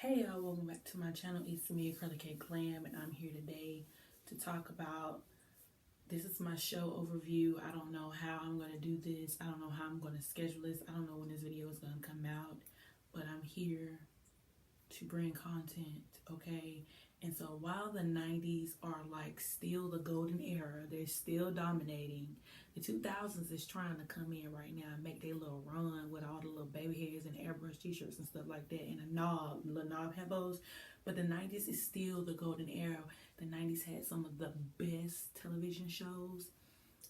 Hey y'all, welcome back to my channel. It's me, Acrylic Cake Glam, and I'm here today to talk about, this is my show overview. I don't know how I'm going to do this. I don't know how I'm going to schedule this. I don't know when this video is going to come out, but I'm here to bring content, okay? And so while the 90s are like still the golden era, they're still dominating, the 2000s is trying to come in right now and make their little run with all the little baby hairs and airbrush t-shirts and stuff like that, and little knob headbows. But the 90s is still the golden era. The 90s had some of the best television shows,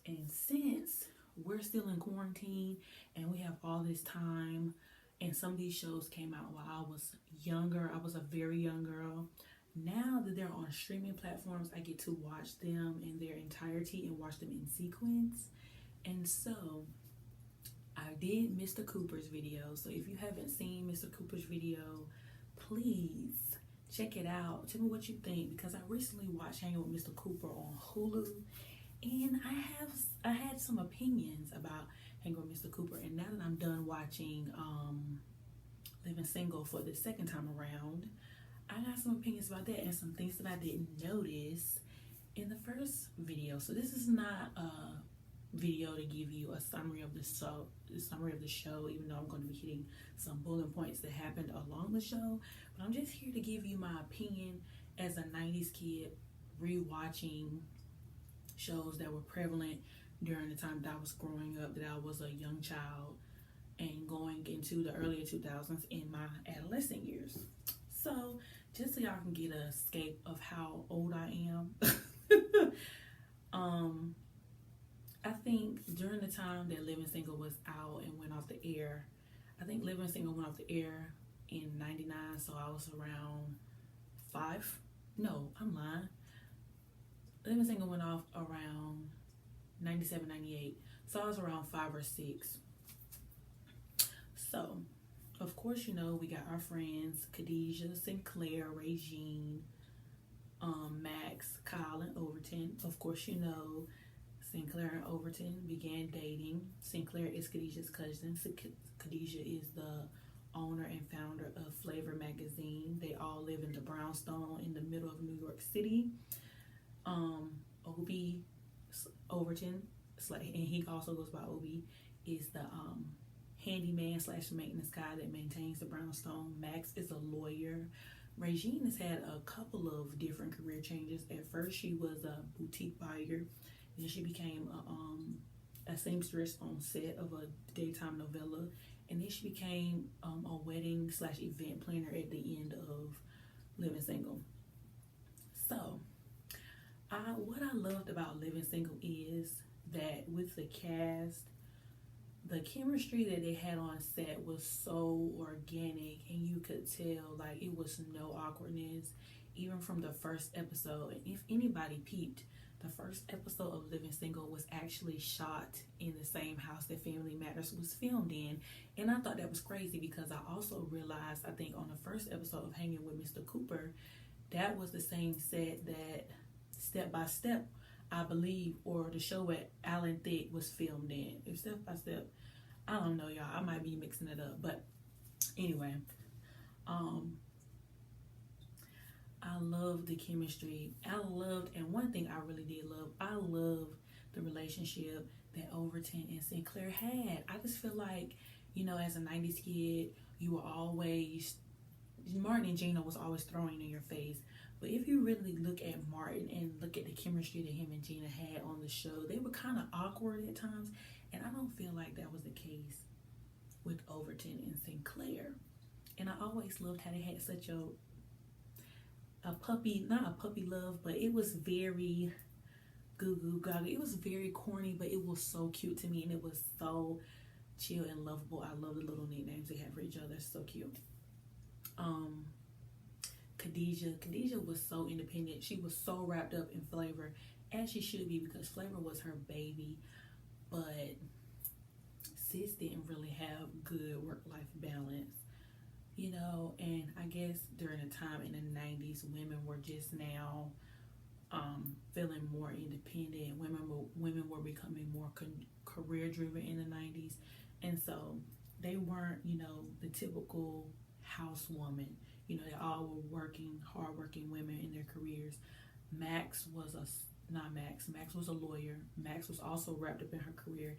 and since we're still in quarantine and we have all this time, and some of these shows came out while I was younger, I was a very young girl. Now that they're on streaming platforms, I get to watch them in their entirety and watch them in sequence. And so I did Mr. Cooper's video. So if you haven't seen Mr. Cooper's video, please check it out. Tell me what you think, because I recently watched Hanging with Mr. Cooper on HULU, and I had some opinions about Hanging with Mr. Cooper. And now that I'm done watching Living Single for the second time around, I got some opinions about that and some things that I didn't notice in the first video. So this is not a video to give you a summary of the show, even though I'm going to be hitting some bullet points that happened along the show. But I'm just here to give you my opinion as a 90s kid rewatching shows that were prevalent during the time that I was growing up, that I was a young child, and going into the earlier 2000s in my adolescent years. So just so y'all can get a scape of how old I am, I think during the time that Living Single was out and went off the air, I think Living Single went off the air in 99, so I was around 5. No, I'm lying. Living Single went off around 97, 98, so I was around 5 or 6. So of course, you know, we got our friends Khadijah, Sinclair, Regine, Max, Kyle, and Overton. Of course, you know, Sinclair and Overton began dating. Sinclair is Khadijah's cousin. Khadijah is the owner and founder of Flavor magazine. They all live in the brownstone in the middle of New York City. Obi Overton, and he also goes by Obi, is the handyman / maintenance guy that maintains the brownstone. Max is a lawyer. Regine has had a couple of different career changes. At first, she was a boutique buyer. Then she became a seamstress on set of a daytime novella. And then she became a wedding / event planner at the end of Living Single. So, what I loved about Living Single is that with the cast, the chemistry that they had on set was so organic, and you could tell like it was no awkwardness, even from the first episode. And if anybody peeped, the first episode of Living Single was actually shot in the same house that Family Matters was filmed in. And I thought that was crazy, because I also realized, I think on the first episode of Hanging with Mr. Cooper, that was the same set that Step by Step, I believe, or the show where Alan Thicke was filmed in. If Step by Step, I don't know, y'all, I might be mixing it up, but anyway, I love the chemistry. And one thing I really did love, I love the relationship that Overton and Sinclair had. I just feel like, you know, as a 90s kid, you were always, Martin and Gina was always throwing in your face. But if you really look at Martin and look at the chemistry that him and Gina had on the show, they were kind of awkward at times. And I don't feel like that was the case with Overton and Sinclair. And I always loved how they had such a puppy, not a puppy love, but it was very goo goo gaga. It was very corny, but it was so cute to me, and it was so chill and lovable. I love the little nicknames they had for each other. So cute. Khadijah was so independent. She was so wrapped up in Flavor, as she should be, because Flavor was her baby. But sis didn't really have good work-life balance, you know. And I guess during the time in the 90s, women were just now feeling more independent. Women were becoming more career-driven in the 90s, and so they weren't, you know, the typical housewoman. You know, they all were working, hardworking women in their careers. Max was a not Max. Max was a lawyer. Max was also wrapped up in her career.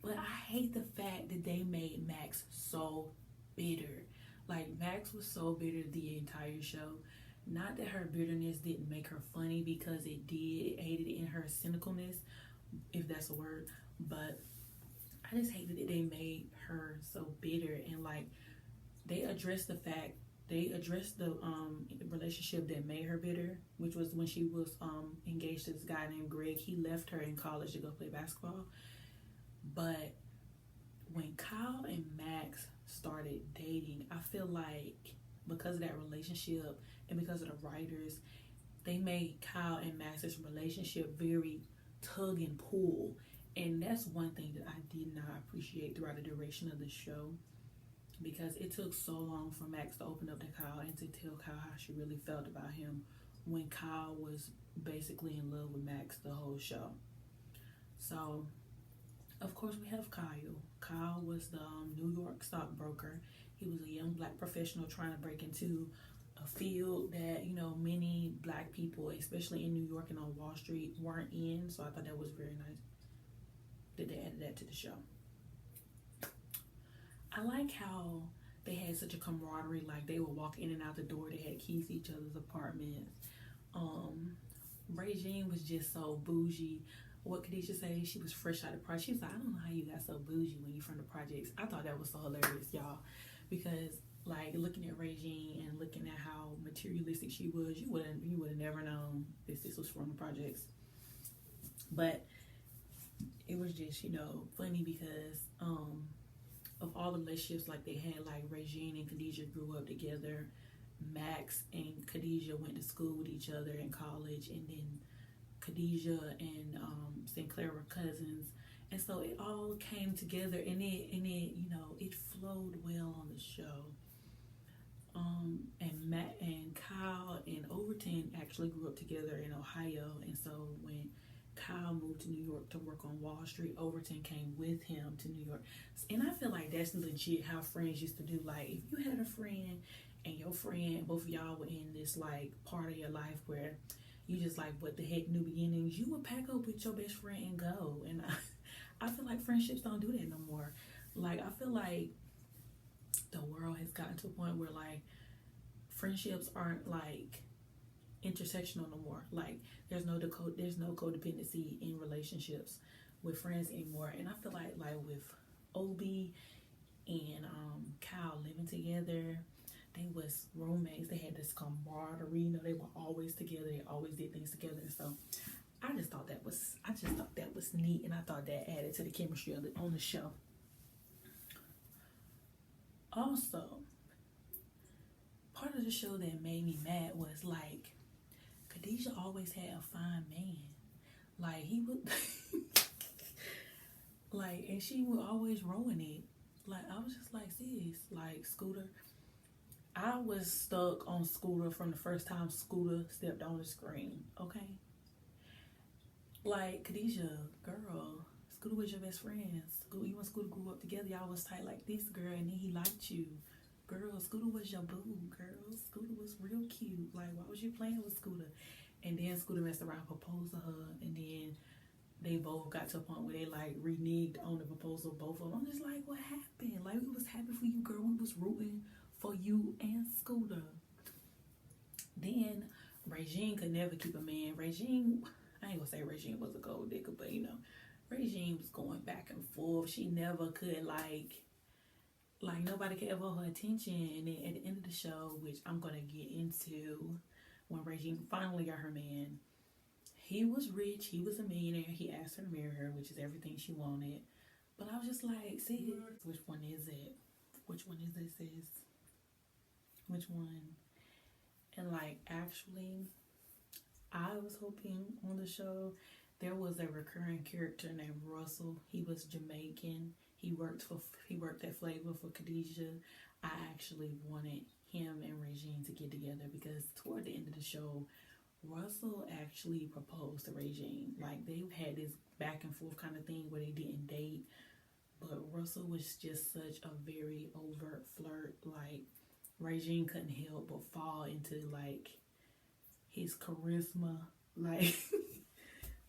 But I hate the fact that they made Max so bitter. Like, Max was so bitter the entire show. Not that her bitterness didn't make her funny, because it did. It aided in her cynicalness, if that's a word. But I just hated that they made her so bitter. And like, they addressed the relationship that made her bitter, which was when she was engaged to this guy named Greg. He left her in college to go play basketball. But when Kyle and Max started dating, I feel like because of that relationship and because of the writers, they made Kyle and Max's relationship very tug and pull. And that's one thing that I did not appreciate throughout the duration of the show, because it took so long for Max to open up to Kyle and to tell Kyle how she really felt about him, when Kyle was basically in love with Max the whole show. So, of course, we have Kyle. Kyle was the New York stockbroker. He was a young black professional trying to break into a field that, you know, many black people, especially in New York and on Wall Street, weren't in. So I thought that was very nice that they added that to the show. I like how they had such a camaraderie. Like, they would walk in and out the door. They had keys to each other's apartments. Regine was just so bougie. What could Khadijah say? She was fresh out of the project. She was like, I don't know how you got so bougie when you're from the projects. I thought that was so hilarious, y'all. Because, like, looking at Regine and looking at how materialistic she was, you would have never known that this was from the projects. But it was just, you know, funny because of all the relationships like they had. Like, Regine and Khadijah grew up together. Max and Khadijah went to school with each other in college, and then Khadijah and Sinclair were cousins, and so it all came together, and it you know, it flowed well on the show. And Matt and Kyle and Overton actually grew up together in Ohio, and so when Kyle moved to New York to work on Wall Street, Overton came with him to New York. And I feel like that's legit how friends used to do. Like, if you had a friend and your friend, both of y'all were in this like part of your life where you just like, what the heck, new beginnings, you would pack up with your best friend and go. And I feel like friendships don't do that no more. Like, I feel like the world has gotten to a point where like friendships aren't like intersectional no more. Like, there's no codependency in relationships with friends anymore. And I feel like with Obi and Kyle living together, they was roommates. They had this camaraderie. You know, they were always together. They always did things together. And so I just thought that was neat, and I thought that added to the chemistry on the show. Also, part of the show that made me mad was like, Khadijah always had a fine man. Like, he would like, and she would always ruin it. Like, I was just like, sis, like, Scooter. I was stuck on Scooter from the first time Scooter stepped on the screen, okay? Like, Khadijah, girl, Scooter was your best friend. You and Scooter grew up together. Y'all was tight like this, girl, and then he liked you. Girl, Scooter was your boo, girl. Scooter was real cute. Like, why was you playing with Scooter? And then Scooter messed around, proposed to her, and then they both got to a point where they like reneged on the proposal, both of them. I'm just like, what happened? Like, we was happy for you, girl. We was rooting for you and Scooter. Then Regine could never keep a man. Regine, I ain't gonna say Regine was a gold digger, but you know, Regine was going back and forth. She never could like nobody could ever hold her attention. And then at the end of the show, which I'm gonna get into, when Regine finally got her man, he was rich, he was a millionaire, he asked her to marry her, which is everything she wanted. But I was just like, see, which one is it? Which one is this? Which one? And like, actually, I was hoping on the show there was a recurring character named Russell. He was Jamaican. He worked at Flavor for Khadijah. I actually wanted him and Regine to get together, because toward the end of the show, Russell actually proposed to Regine. Like, they had this back and forth kind of thing where they didn't date, but Russell was just such a very overt flirt. Like, Regine couldn't help but fall into like his charisma, like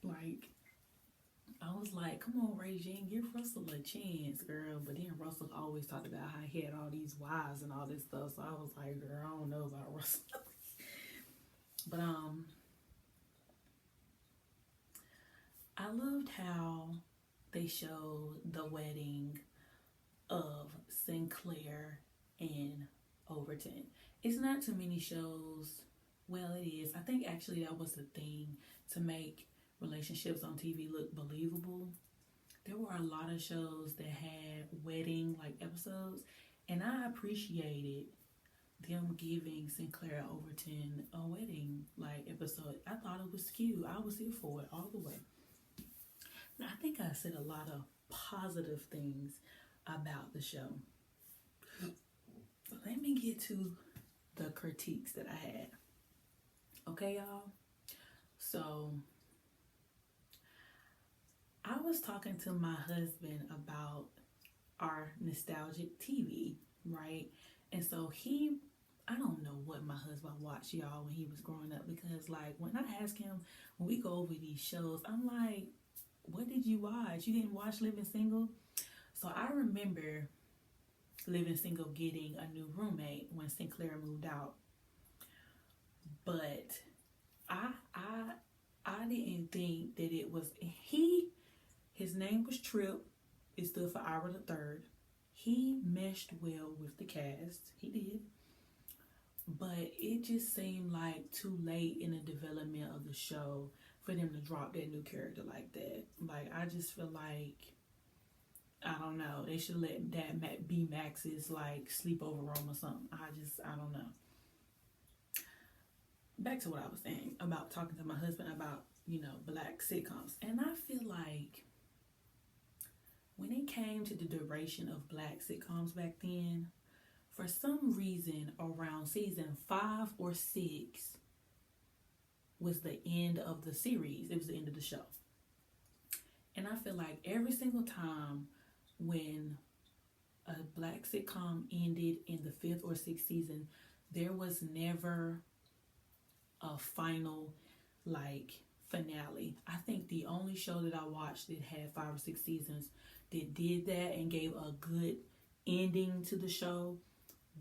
like I was like, come on, Regine, give Russell a chance, girl. But then Russell always talked about how he had all these wives and all this stuff. So I was like, girl, I don't know about Russell. But I loved how they showed the wedding of Sinclair and Overton. It's not too many shows. Well, it is. I think actually that was the thing to make relationships on TV look believable. There were a lot of shows that had wedding like episodes, and I appreciated them giving Sinclair Overton a wedding like episode. I thought it was cute. I was here for it all the way. Now, I think I said a lot of positive things about the show. Let me get to the critiques that I had. Okay, y'all? So, I was talking to my husband about our nostalgic TV, right? And so I don't know what my husband watched, y'all, when he was growing up, because like when I ask him, when we go over these shows, I'm like, what did you watch? You didn't watch Living Single? So I remember Living Single getting a new roommate when Sinclair moved out. But I didn't think that it was his name was Trip. It stood for Ira the Third. He meshed well with the cast. He did. But it just seemed like too late in the development of the show for them to drop that new character like that. Like, I just feel like, I don't know, they should let that be Max's like sleepover room or something. I don't know. Back to what I was saying about talking to my husband about, black sitcoms. And I feel like when it came to the duration of black sitcoms back then, for some reason around season 5 or 6 was the end of the series. It was the end of the show. And I feel like every single time when a black sitcom ended in the 5th or 6th season, there was never a final finale. I think the only show that I watched that had 5 or 6 seasons that did that and gave a good ending to the show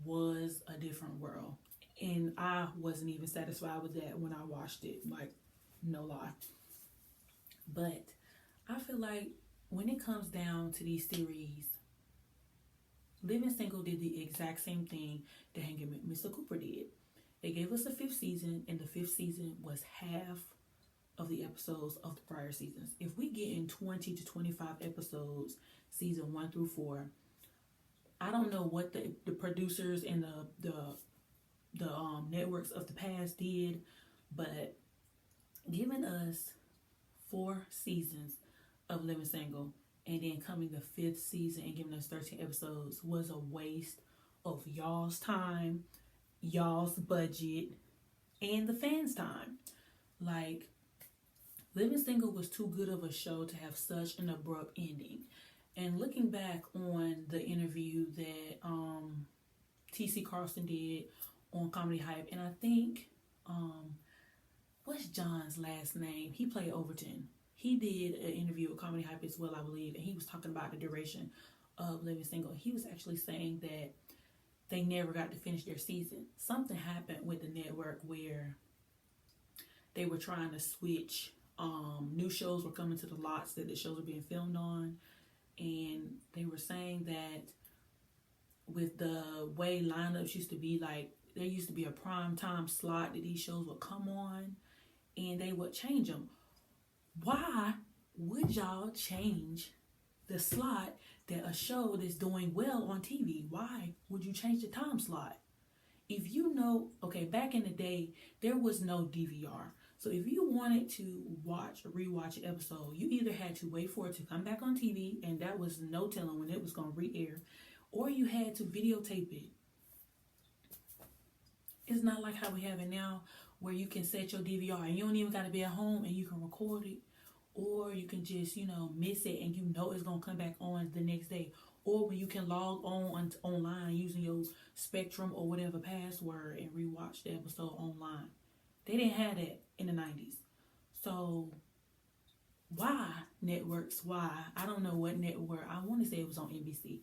was A Different World. And I wasn't even satisfied with that when I watched it, like, no lie. But I feel like when it comes down to these series, Living Single did the exact same thing that Hanging with Mr. Cooper did. They gave us a 5th season, and the 5th season was half of the episodes of the prior seasons. If we get in 20 to 25 episodes, season 1 through 4, I don't know what the producers and the networks of the past did, but giving us 4 seasons of Living Single and then coming the 5th season and giving us 13 episodes was a waste of y'all's time, y'all's budget, and the fans' time. Like, Living Single was too good of a show to have such an abrupt ending. And looking back on the interview that T.C. Carlson did on Comedy Hype, and I think, what's John's last name? He played Overton. He did an interview with Comedy Hype as well, I believe, and he was talking about the duration of Living Single. He was actually saying that they never got to finish their season. Something happened with the network where they were trying to switch. New shows were coming to the lots that the shows were being filmed on, and they were saying that with the way lineups used to be, like, there used to be a prime time slot that these shows would come on, and they would change them. Why would y'all change the slot that a show that's doing well on TV? Why would you change the time slot? If you know, okay, back in the day, there was no DVR. So if you wanted to rewatch an episode, you either had to wait for it to come back on TV, and that was no telling when it was going to re-air, or you had to videotape it. It's not like how we have it now, where you can set your DVR and you don't even got to be at home and you can record it, or you can just, miss it and it's going to come back on the next day, or when you can log on online using your Spectrum or whatever password and rewatch the episode online. They didn't have that in the 90s. So why networks? Why? I don't know what network. I want to say it was on NBC.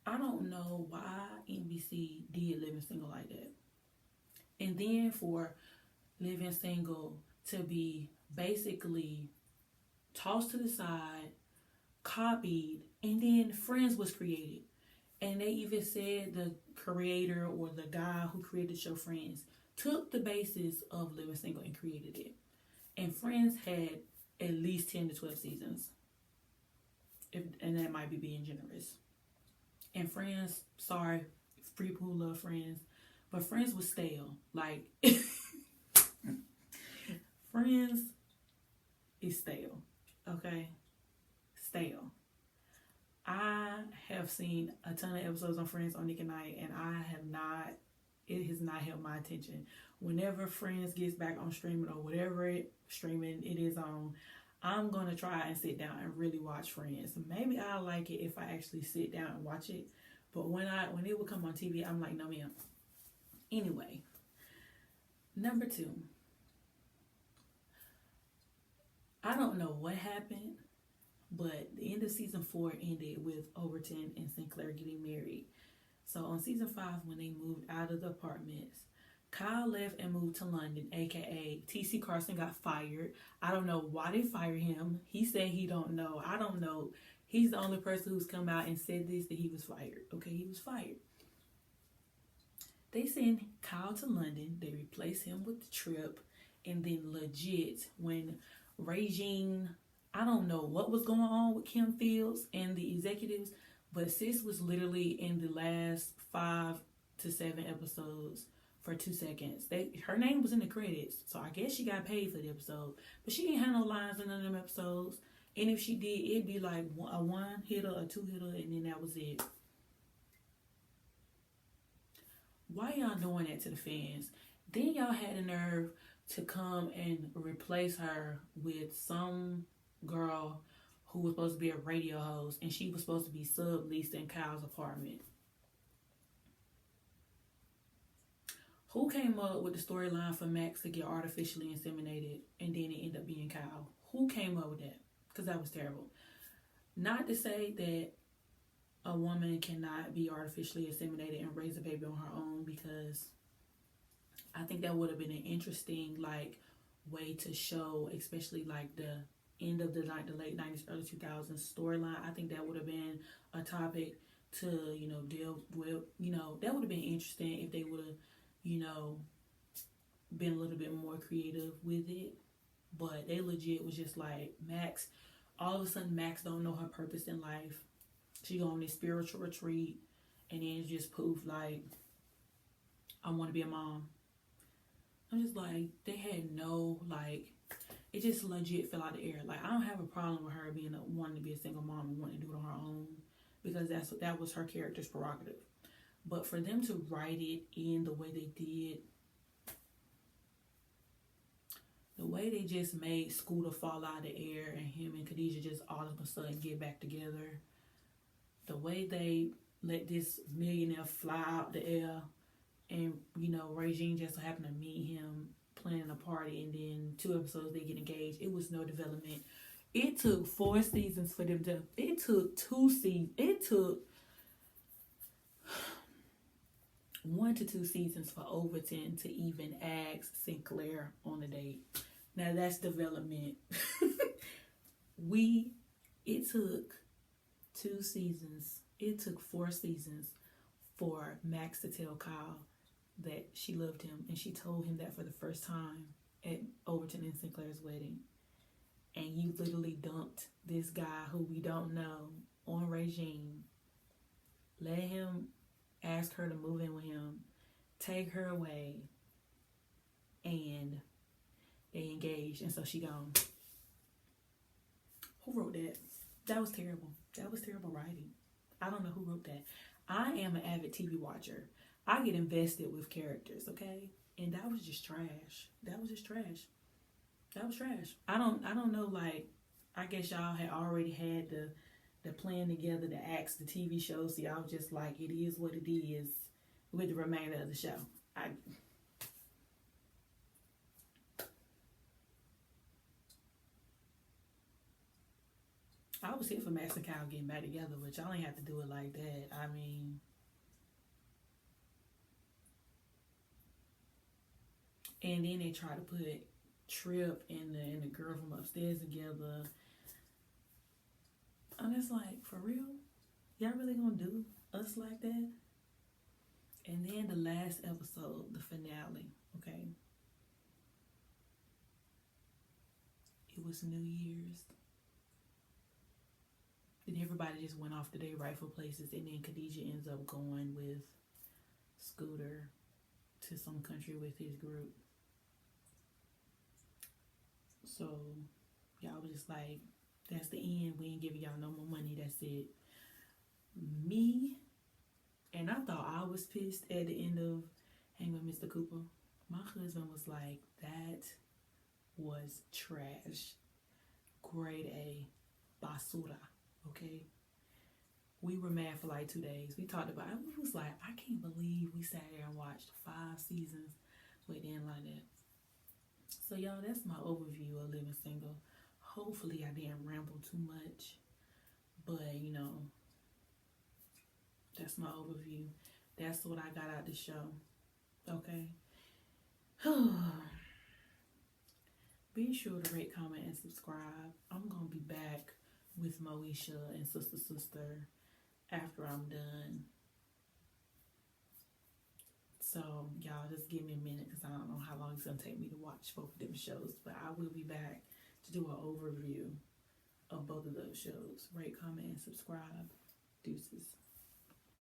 I don't know why NBC did Living Single like that. And then for Living Single to be basically tossed to the side, copied, and then Friends was created. And they even said the creator or the guy who created the show Friends took the basis of Living Single and created it. And Friends had at least 10 to 12 seasons. And that might be being generous. And Friends, sorry, free people who love Friends, but Friends was stale. Like, Friends is stale. Okay? Stale. I have seen a ton of episodes on Friends on Nick and Night, and it has not held my attention. Whenever Friends gets back on streaming or whatever streaming it is on, I'm going to try and sit down and really watch Friends. Maybe I'll like it if I actually sit down and watch it. But when it would come on TV, I'm like, no ma'am. Anyway, number 2. I don't know what happened, but the end of season 4 ended with Overton and Sinclair getting married. So on season 5, when they moved out of the apartments, Kyle left and moved to London, aka T.C. Carson got fired. I don't know why they fired him. He said he don't know. I don't know. He's the only person who's come out and said this, that he was fired. Okay, he was fired. They send Kyle to London. They replace him with the Trip. And then legit, when Regine, I don't know what was going on with Kim Fields and the executives, but sis was literally in the last 5 to 7 episodes for 2 seconds. Her name was in the credits, so I guess she got paid for the episode. But she didn't have no lines in none of them episodes. And if she did, it'd be like a 1-hitter, a 2-hitter, and then that was it. Why y'all doing that to the fans? Then y'all had the nerve to come and replace her with some girl who was supposed to be a radio host, and she was supposed to be subleased in Kyle's apartment. Who came up with the storyline for Max to get artificially inseminated and then it ended up being Kyle? Who came up with that? Because that was terrible. Not to say that a woman cannot be artificially inseminated and raise a baby on her own, because I think that would have been an interesting way to show, especially the end of the late 90s, early 2000s storyline. I think that would have been a topic to deal with. That would have been interesting if they would have been a little bit more creative with it. But they legit was just like, Max, all of a sudden Max don't know her purpose in life. She go on this spiritual retreat, and then just poof, I want to be a mom. I'm just like, they had no, it just legit fell out of the air. I don't have a problem with her wanting to be a single mom and wanting to do it on her own, because that was her character's prerogative. But for them to write it in the way they did, the way they just made Scooter fall out of the air and him and Khadijah just all of a sudden get back together, the way they let this millionaire fly out the air, and Regine just so happened to meet him planning a party, and then 2 episodes they get engaged. It was no development. It took 4 seasons for them to. It took 2 seasons. It took 1 to 2 seasons for Overton to even ask Sinclair on a date. Now that's development. It took 2 seasons. It took 4 seasons for Max to tell Kyle that she loved him, and she told him that for the first time at Overton and Sinclair's wedding. And you literally dumped this guy who we don't know on Regine. Let him ask her to move in with him, take her away, and they engaged, and so she gone. Who wrote that? That was terrible. That was terrible writing. I don't know who wrote that. I am an avid TV watcher. I get invested with characters, okay? And that was just trash. That was just trash. That was trash. I don't know, I guess y'all had already had the plan together, the acts, the TV shows. So y'all just like, it is what it is with the remainder of the show. I was here for Max and Kyle getting back together, but y'all ain't have to do it like that. I mean, and then they try to put Trip and the girl from upstairs together. And it's like, for real? Y'all really gonna do us like that? And then the last episode, the finale, okay? It was New Year's. Then everybody just went off to their rightful places, and then Khadijah ends up going with Scooter to some country with his group. So y'all was just like, that's the end. We ain't giving y'all no more money. That's it. Me, and I thought I was pissed at the end of Hang with Mr. Cooper. My husband was like, that was trash. Grade A. Basura. Okay? We were mad for like 2 days. We talked about it. We was like, I can't believe we sat there and watched 5 seasons with them like that. So y'all, that's my overview of Living Single. Hopefully I didn't ramble too much. But, you know, that's my overview. That's what I got out the show. Okay? Be sure to rate, comment, and subscribe. I'm going to be back with Moesha and Sister after I'm done. So, y'all, just give me a minute because I don't know how long it's going to take me to watch both of them shows. But I will be back to do an overview of both of those shows. Rate, comment, and subscribe. Deuces.